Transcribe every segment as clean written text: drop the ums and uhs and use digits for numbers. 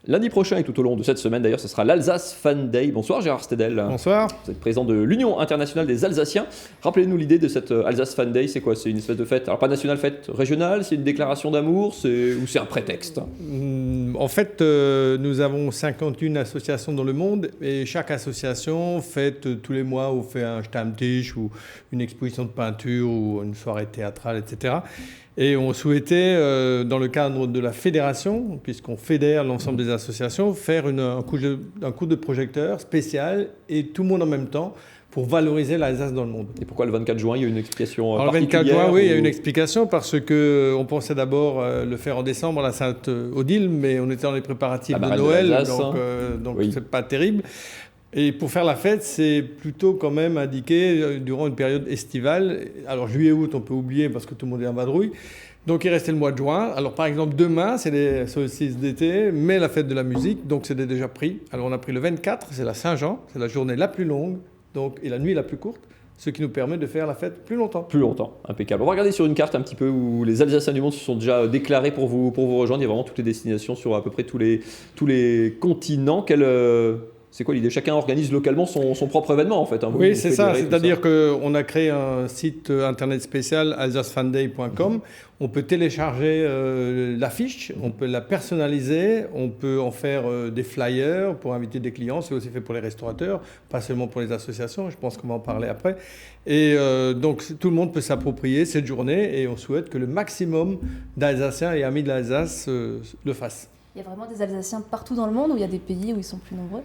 Lundi prochain et tout au long de cette semaine, d'ailleurs, ce sera l'Alsace Fan Day. Bonsoir Gérard Stedel. Bonsoir. Vous êtes président de l'Union internationale des Alsaciens. Rappelez-nous l'idée de cette Alsace Fan Day, c'est quoi? C'est une espèce de fête, alors pas nationale, fête régionale, c'est une déclaration d'amour, ou c'est un prétexte? En fait, nous avons 51 associations dans le monde et chaque association fête tous les mois ou fait un Stammtisch ou une exposition de peinture ou une soirée théâtrale, etc. Et on souhaitait, dans le cadre de la fédération, puisqu'on fédère l'ensemble des associations, faire un coup de projecteur spécial et tout le monde en même temps pour valoriser l'Alsace dans le monde. Et pourquoi le 24 juin, il y a une explication Alors, particulière? le 24 juin, oui, il y a une explication parce qu'on pensait d'abord le faire en décembre à la Sainte-Odile, mais on était dans les préparatifs de Noël, donc oui. C'est pas terrible. Et pour faire la fête, c'est plutôt quand même indiqué durant une période estivale. Alors juillet-août, on peut oublier parce que tout le monde est en vadrouille. Donc il restait le mois de juin. Alors par exemple, demain, c'est les solstices d'été, mais la fête de la musique, donc c'était déjà pris. Alors on a pris le 24, c'est la Saint-Jean, c'est la journée la plus longue et la nuit la plus courte, ce qui nous permet de faire la fête plus longtemps. Plus longtemps, impeccable. On va regarder sur une carte un petit peu où les Alsaciens du monde se sont déjà déclarés pour vous rejoindre. Il y a vraiment toutes les destinations sur à peu près tous les continents. C'est quoi l'idée? Chacun organise localement son propre événement en fait. Oui, c'est ça. C'est-à-dire qu'on a créé un site internet spécial alsacefanday.com. On peut télécharger l'affiche, on peut la personnaliser, on peut en faire des flyers pour inviter des clients. C'est aussi fait pour les restaurateurs, pas seulement pour les associations. Je pense qu'on va en parler après. Et donc tout le monde peut s'approprier cette journée et on souhaite que le maximum d'Alsaciens et amis de l'Alsace le fassent. Il y a vraiment des Alsaciens partout dans le monde ou il y a des pays où ils sont plus nombreux?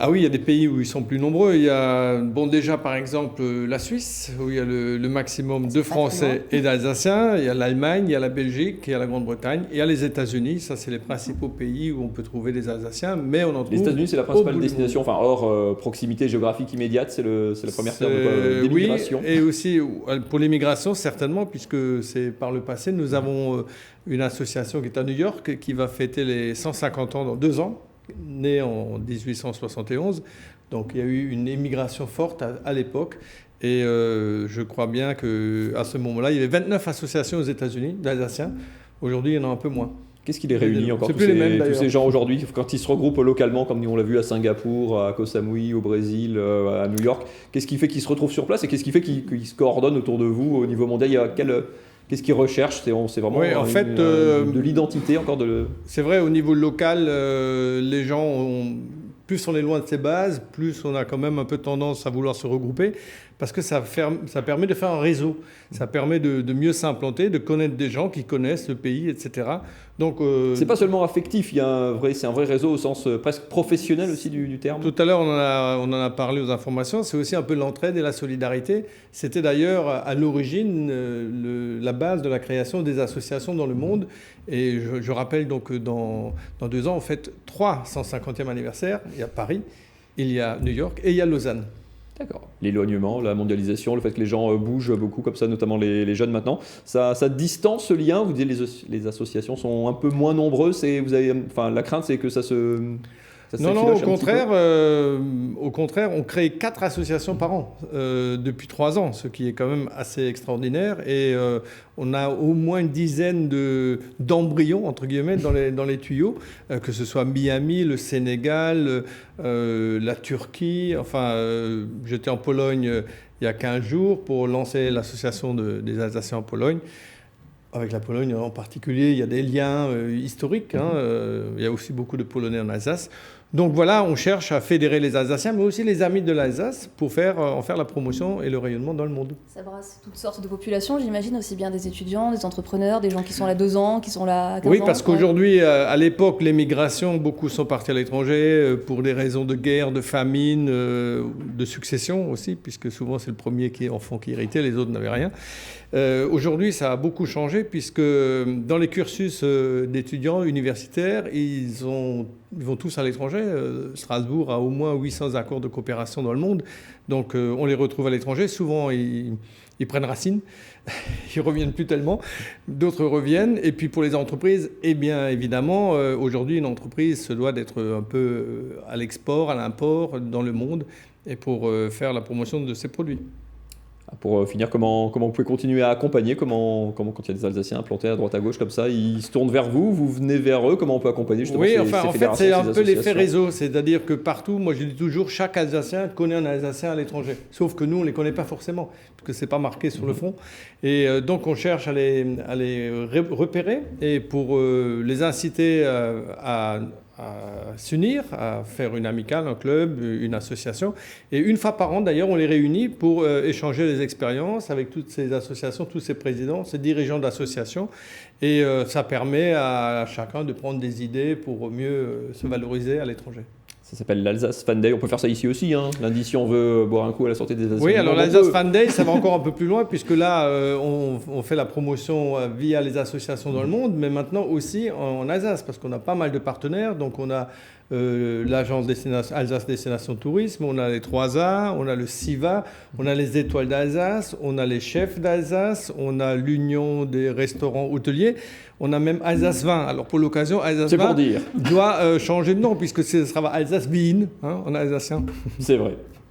Ah oui, il y a des pays où ils sont plus nombreux. Il y a déjà par exemple la Suisse, où il y a le maximum de Français et d'Alsaciens. Il y a l'Allemagne, il y a la Belgique, il y a la Grande-Bretagne, il y a les États-Unis. Ça, c'est les principaux pays où on peut trouver des Alsaciens, mais on en trouve. Les États-Unis, c'est la principale destination, enfin hors proximité géographique immédiate, c'est la première terre d'immigration. Oui, et aussi pour l'immigration, certainement, puisque c'est par le passé, nous avons une association qui est à New York, qui va fêter les 150 ans dans 2 ans. Né en 1871, donc il y a eu une émigration forte à l'époque et je crois bien qu'à ce moment-là, il y avait 29 associations aux États-Unis d'Alsaciens. Aujourd'hui, il y en a un peu moins. Qu'est-ce qui les réunit encore, tous ces gens aujourd'hui, quand ils se regroupent localement, comme on l'a vu à Singapour, à Koh Samui, au Brésil, à New York? Qu'est-ce qui fait qu'ils se retrouvent sur place et qu'est-ce qui fait qu'ils se coordonnent autour de vous au niveau mondial? Il y a qu'est-ce qu'ils recherchent? C'est vraiment de l'identité encore de... C'est vrai, au niveau local, les gens, plus on est loin de ses bases, plus on a quand même un peu tendance à vouloir se regrouper, parce que ça permet de faire un réseau, ça permet de mieux s'implanter, de connaître des gens qui connaissent le pays, etc. Donc, c'est pas seulement affectif, c'est un vrai réseau au sens presque professionnel aussi du terme. Tout à l'heure, on en a parlé aux informations, c'est aussi un peu l'entraide et la solidarité. C'était d'ailleurs à l'origine la base de la création des associations dans le monde. Et je rappelle donc que dans 2 ans, on fête 3 150e anniversaire. Il y a Paris, il y a New York et il y a Lausanne. D'accord. L'éloignement, la mondialisation, le fait que les gens bougent beaucoup comme ça, notamment les jeunes maintenant, ça distance ce lien. Vous dites les associations sont un peu moins nombreuses. La crainte, c'est que ça se... Non, au contraire, on crée 4 associations par an depuis 3 ans, ce qui est quand même assez extraordinaire. Et on a au moins une dizaine d'embryons, entre guillemets, dans les tuyaux, que ce soit Miami, le Sénégal, la Turquie. Enfin, j'étais en Pologne il y a 15 jours pour lancer l'association des Alsaciens en Pologne. Avec la Pologne en particulier, il y a des liens historiques. Il y a aussi beaucoup de Polonais en Alsace. Donc voilà, on cherche à fédérer les Alsaciens, mais aussi les amis de l'Alsace pour en faire la promotion et le rayonnement dans le monde. Ça brasse toutes sortes de populations, j'imagine, aussi bien des étudiants, des entrepreneurs, des gens qui sont là 2 ans, qui sont là 15 ans. Oui, parce qu'aujourd'hui, à l'époque, l'émigration, beaucoup sont partis à l'étranger pour des raisons de guerre, de famine, de succession aussi, puisque souvent c'est le premier enfant qui héritait, les autres n'avaient rien. Aujourd'hui, ça a beaucoup changé puisque dans les cursus d'étudiants universitaires, ils vont tous à l'étranger. Strasbourg a au moins 800 accords de coopération dans le monde. Donc on les retrouve à l'étranger. Souvent, ils prennent racine. Ils reviennent plus tellement. D'autres reviennent. Et puis pour les entreprises, eh bien évidemment, aujourd'hui, une entreprise se doit d'être un peu à l'export, à l'import, dans le monde, et pour faire la promotion de ses produits. Pour finir, comment vous pouvez continuer à accompagner, quand il y a des Alsaciens implantés à droite à gauche comme ça, ils se tournent vers vous, vous venez vers eux, comment on peut accompagner justement Oui, ces en fait, c'est un peu l'effet réseau, c'est-à-dire que partout, moi je dis toujours, chaque Alsacien connaît un Alsacien à l'étranger, sauf que nous, on ne les connaît pas forcément, parce que ce n'est pas marqué sur le front. Et donc on cherche à les repérer, et pour les inciter à s'unir, à faire une amicale, un club, une association. Et une fois par an, d'ailleurs, on les réunit pour échanger les expériences avec toutes ces associations, tous ces présidents, ces dirigeants d'associations. Et ça permet à chacun de prendre des idées pour mieux se valoriser à l'étranger. Ça s'appelle l'Alsace Fan Day. On peut faire ça ici aussi. Lundi, si on veut boire un coup à la sortie des Alsaciens. Oui, alors l'Alsace Fan Day, ça va encore un peu plus loin, puisque là, on fait la promotion via les associations dans le monde, mais maintenant aussi en Alsace, parce qu'on a pas mal de partenaires. Donc on a l'agence Alsace Destination Tourisme, on a les 3A, on a le SIVA, on a les Étoiles d'Alsace, on a les Chefs d'Alsace, on a l'Union des restaurants hôteliers, on a même Alsace Vin. Alors pour l'occasion, Alsace Vin doit changer de nom, puisque ce sera Alsace Wien en alsacien. C'est vrai.